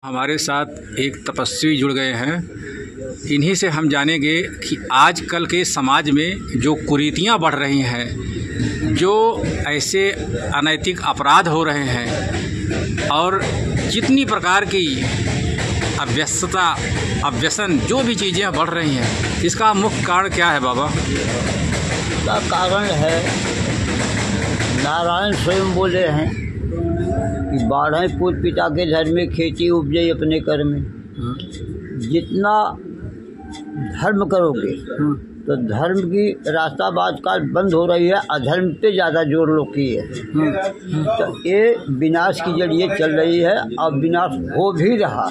हमारे साथ एक तपस्वी जुड़ गए हैं। इन्हीं से हम जानेंगे कि आजकल के समाज में जो कुरीतियाँ बढ़ रही हैं, जो ऐसे अनैतिक अपराध हो रहे हैं और जितनी प्रकार की अव्यस्तता, अव्यसन, जो भी चीज़ें बढ़ रही हैं, इसका मुख्य कारण क्या है बाबा? इसका कारण है, नारायण स्वयं बोले हैं कि 12 पूत पिता के घर में खेती उपजे अपने कर में। जितना धर्म करोगे तो धर्म की रास्ता आजकल बंद हो रही है, अधर्म पे ज़्यादा जोर लोग की है। तो ये विनाश की जड़ ये चल रही है और विनाश हो भी रहा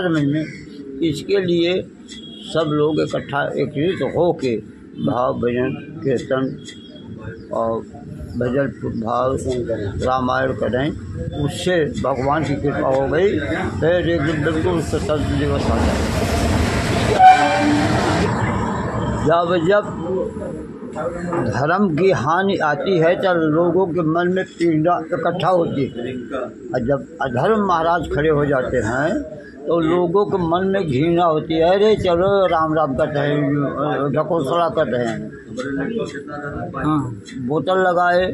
समझ में। इसके लिए सब लोग इकट्ठा एकत्रित हो के भाव भजन कीर्तन और भजन भाव रामायण करें, उससे भगवान की कृपा हो गई, फिर एक दिन बिल्कुल उसका संत दिवस आ जाए। जब धर्म की हानि आती है तो लोगों के मन में पीड़ा इकट्ठा होती है, और जब अधर्म महाराज खड़े हो जाते हैं तो लोगों के मन में घृणा होती है। अरे चलो राम राम करते हैं, ढकोसला कर रहे हैं, बोतल लगाए,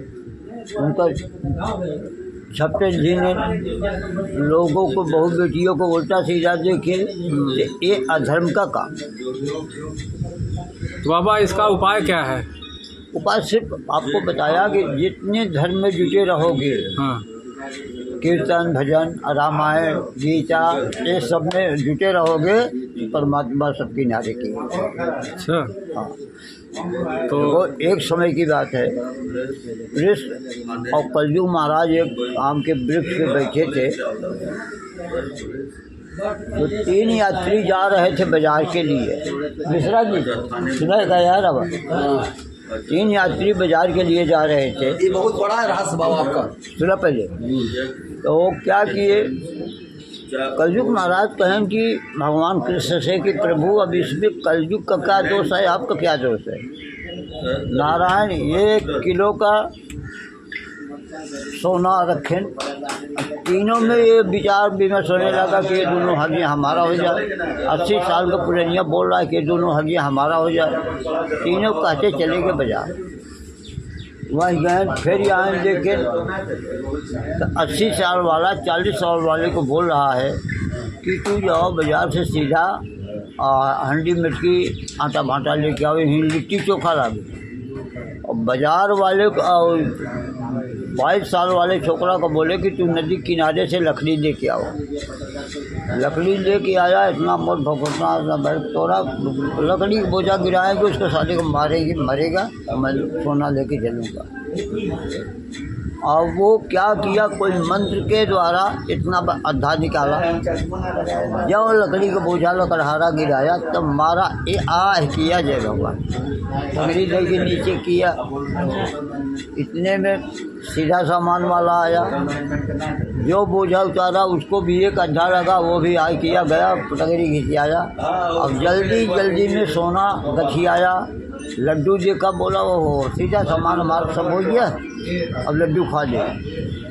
उनका छपटे झीने, लोगों को बहू बेटियों को उल्टा सीधा देखे, ये अधर्म का काम। तो बाबा इसका उपाय क्या है? उपाय सिर्फ आपको बताया कि जितने धर्म में जुटे रहोगे, कीर्तन भजन रामायण गीता ये सब में जुटे रहोगे, परमात्मा सबकी नारे की। अच्छा, हाँ, तो वो एक समय की बात है। कृष्ण और कलयुग महाराज एक आम के वृक्ष पे बैठे थे, तो 3 यात्री जा रहे थे बाजार के लिए। मिश्रा जी सुना का यार, अब 3 यात्री बाजार के लिए जा रहे थे। ये बहुत बड़ा है रहस्य बाबा आपका, सुना पहले। तो वो क्या किए, कलयुग महाराज कहें कि भगवान कृष्ण से कि प्रभु अब इसमें कलयुग का क्या दोष है, आपका क्या दोष है? नारायण 1 किलो का सोना रखें। तीनों में ये विचार विमर्श होने लगा कि ये दोनों हड्डियाँ हमारा हो जाए। 80 साल का पुरानिया बोल रहा है कि दोनों हड्डियाँ हमारा हो जाए। तीनों कहते चले गए बाजार। वहीं गए, फिर आए देखे तो 80 साल वाला 40 साल वाले को बोल रहा है कि तू जाओ बाजार से सीधा हंडी मिर्ची आटा भाटा लेके आओ, यहीं लिट्टी चोखा ला दो। और बाजार वाले को 22 साल वाले छोकरा को बोले कि तू नदी किनारे से लकड़ी लेके आओ। लकड़ी लेके आया, इतना मोट भगवतना तोड़ा लकड़ी की बोझा गिराएंगे, उसको साले को मारेगी, मरेगा, तो मैं सोना लेके चलूँगा। और वो क्या किया, कोई मंत्र के द्वारा इतना अद्धा निकाला, जब लकड़ी का बोझा लकड़हारा गिराया तब मारा, ये आह किया जय भगवान, लकड़ी लेके नीचे किया। इतने में सीधा सामान वाला आया, जो बोझा उतारा उसको भी एक अद्धा लगा, वो भी आय किया, गया टंगरी खींच आया। अब जल्दी जल्दी में सोना गठी आया, लड्डू जी का बोला वो सीधा सामान हमारा सब हो गया, अब लड्डू खा लिया।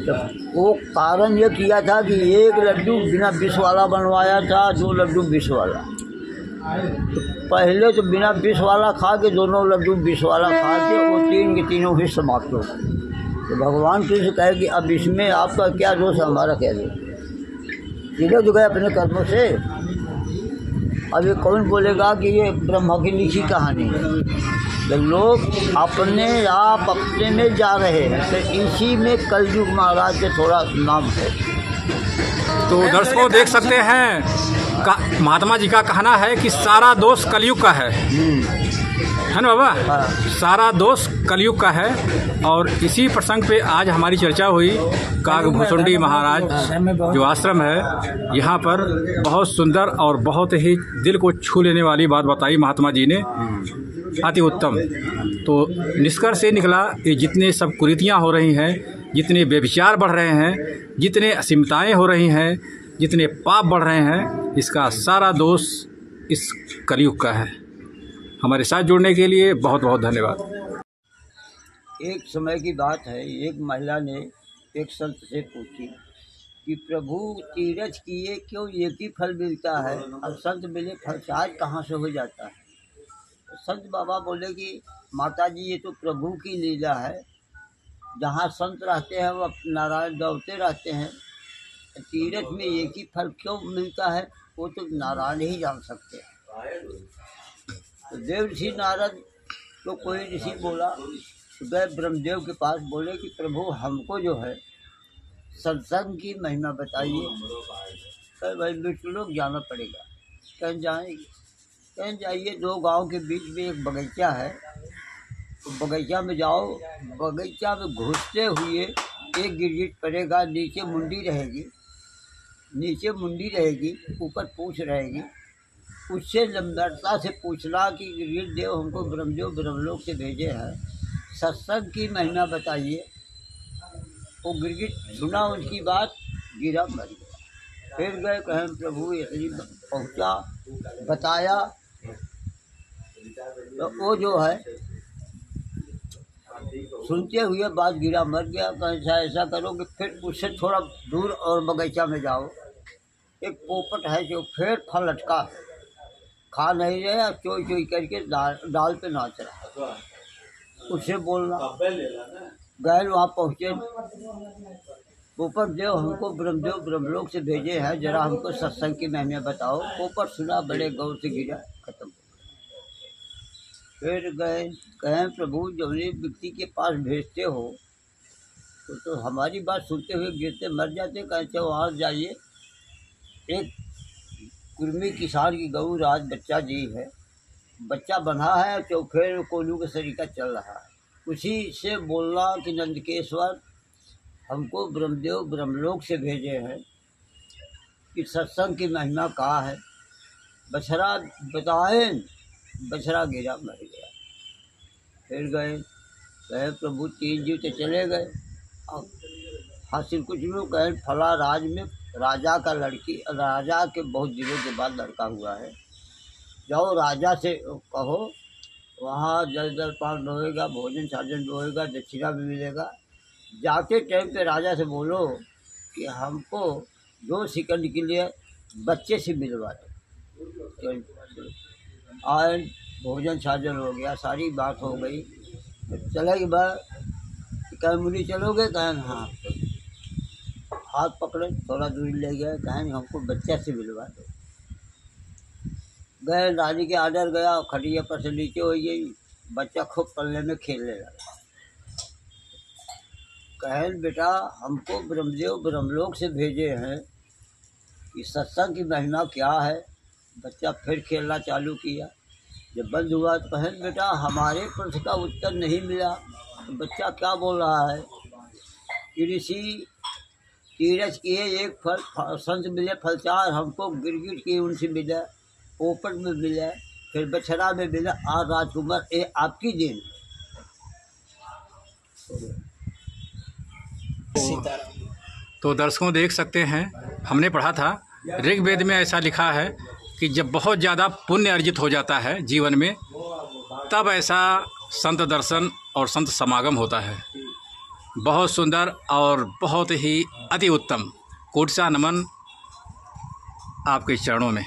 तो वो कारण ये किया था कि एक लड्डू बिना विष वाला बनवाया था, 2 लड्डू विष वाला। तो पहले तो बिना विष वाला खा के, दोनों लड्डू विष वाला खा के वो 3 के तीनों ही समाप्त हो गए। तो भगवान कृष्ण कहे कि अब इसमें आपका क्या दोष है, हमारा क्या दोष? तीनों जो गए अपने कर्मों से। अब ये कौन बोलेगा कि ये ब्रह्मा की लिखी कहानी है? तो लोग अपने आप अपने में जा रहे हैं, तो इसी में कलयुग महाराज के थोड़ा नाम है। तो दर्शकों देख सकते हैं, महात्मा जी का कहना है कि सारा दोष कलयुग का है ना बाबा? हाँ। सारा दोष कलयुग का है। और इसी प्रसंग पे आज हमारी चर्चा हुई। कागभूषुंडी महाराज जो आश्रम है, यहाँ पर बहुत सुंदर और बहुत ही दिल को छू लेने वाली बात बताई महात्मा जी ने, अति उत्तम। तो निष्कर्ष से निकला कि जितने सब कुरीतियाँ हो रही हैं, जितने व्यभिचार बढ़ रहे हैं, जितने असीमताएँ हो रही हैं, जितने पाप बढ़ रहे हैं, इसका सारा दोष इस कलयुग का है। हमारे साथ जुड़ने के लिए बहुत बहुत धन्यवाद। एक समय की बात है, एक महिला ने एक संत से पूछी कि प्रभु तीरथ किए क्यों एक ही फल मिलता है और संत मिले फल चार कहाँ से हो जाता है। तो संत बाबा बोले कि माता जी ये तो प्रभु की लीला है, जहाँ संत रहते हैं वो नारायण दौड़ते रहते हैं, तीरथ में एक ही फल क्यों मिलता है वो तो नारायण ही जान सकते हैं। तो देव ऋषि नारद तो कोई ऋषि बोला, गए ब्रह्मदेव के पास, बोले कि प्रभु हमको जो है सत्संग की महिमा बताइए। कहे भाई बिट्टू लोग जाना पड़ेगा। कहीं जाएंगे, कहीं जाइए, 2 गांव के बीच में एक बगीचा है, तो बगीचा में जाओ, बगीचा में घुसते हुए एक गिरगिट पड़ेगा, नीचे मुंडी रहेगी, नीचे मुंडी रहेगी, ऊपर पूँछ रहेगी। उससे लंबरता से पूछना कि गिरगिट देव हमको ब्रह्मदेव ब्रह्मलोक से भेजे हैं, सत्संग की महिमा बताइए। वो गिरगिट सुना उनकी बात, गिरा मर गया। फिर गए, कहें प्रभु यदि पहुँचा, बताया, तो वो जो है सुनते हुए बात गिरा मर गया। कहें ऐसा करो कि फिर उससे थोड़ा दूर और बगीचा में जाओ, एक पोपट है जो फिर फल लटका है, खा नहीं रहे, चोई चोई करके डाल पे नाच रहा है, उससे बोलना। गए वहाँ पहुँचे, पोपट देव हमको ब्रह्मदेव ब्रह्मलोक से भेजे हैं, जरा हमको सत्संग की महिमा बताओ। पोपट सुना, बड़े गौर से गिरा, खत्म। फिर गए, कहें प्रभु जब व्यक्ति के पास भेजते हो तो हमारी बात सुनते हुए गिरते मर जाते। कहें चलो वहाँ जाइए, एक कुर्मी किसान की गऊ राज बच्चा जी है, बच्चा बंधा है, चौफेर कोलू के सरीका चल रहा है, उसी से बोलना कि नंदकेश्वर हमको ब्रह्मदेव ब्रह्मलोक से भेजे हैं कि सत्संग की महिमा कहाँ है। बछड़ा बताएं, बछड़ा गिरा मर गया। फिर गए, कहे प्रभु 3 जीव तो चले गए, अब हासिल कुछ लोग कहें फला राज में राजा का लड़की, राजा के बहुत दिनों के बाद लड़का हुआ है, जाओ राजा से कहो, वहाँ जल जलपान होएगा, भोजन साजन होएगा, दक्षिणा भी मिलेगा। जाते टाइम पे राजा से बोलो कि हमको 2 सेकंड के लिए बच्चे से मिलवा दो। आए, भोजन साजन हो गया, सारी बात हो गई, चले के बाद कहें मुनि चलोगे, कहें हाँ। हाथ पकड़े, थोड़ा दूरी ले गए, कहें हमको बच्चा से मिलवा दो। गए, रानी के आर्डर गया, खटिया पर से नीचे हो गई, बच्चा खूब पल्ले में खेलने लगा। कहें बेटा हमको ब्रह्मदेव ब्रह्मलोक से भेजे हैं कि सत्संग की महिमा क्या है। बच्चा फिर खेलना चालू किया, जब बंद हुआ तो कहें बेटा हमारे प्रश्न का उत्तर नहीं मिला। तो बच्चा क्या बोल रहा है कि ऋषि तीरथ किए एक फल, संत मिले फल चार, हमको गिरगिट किए उनसे मिला, पोपट में मिला, फिर बछड़ा में मिला, आज राजकुमार ये आपकी देन। तो दर्शकों देख सकते हैं, हमने पढ़ा था ऋग्वेद में ऐसा लिखा है कि जब बहुत ज़्यादा पुण्य अर्जित हो जाता है जीवन में, तब ऐसा संत दर्शन और संत समागम होता है। बहुत सुंदर और बहुत ही अति उत्तम। कोटि सा नमन आपके चरणों में।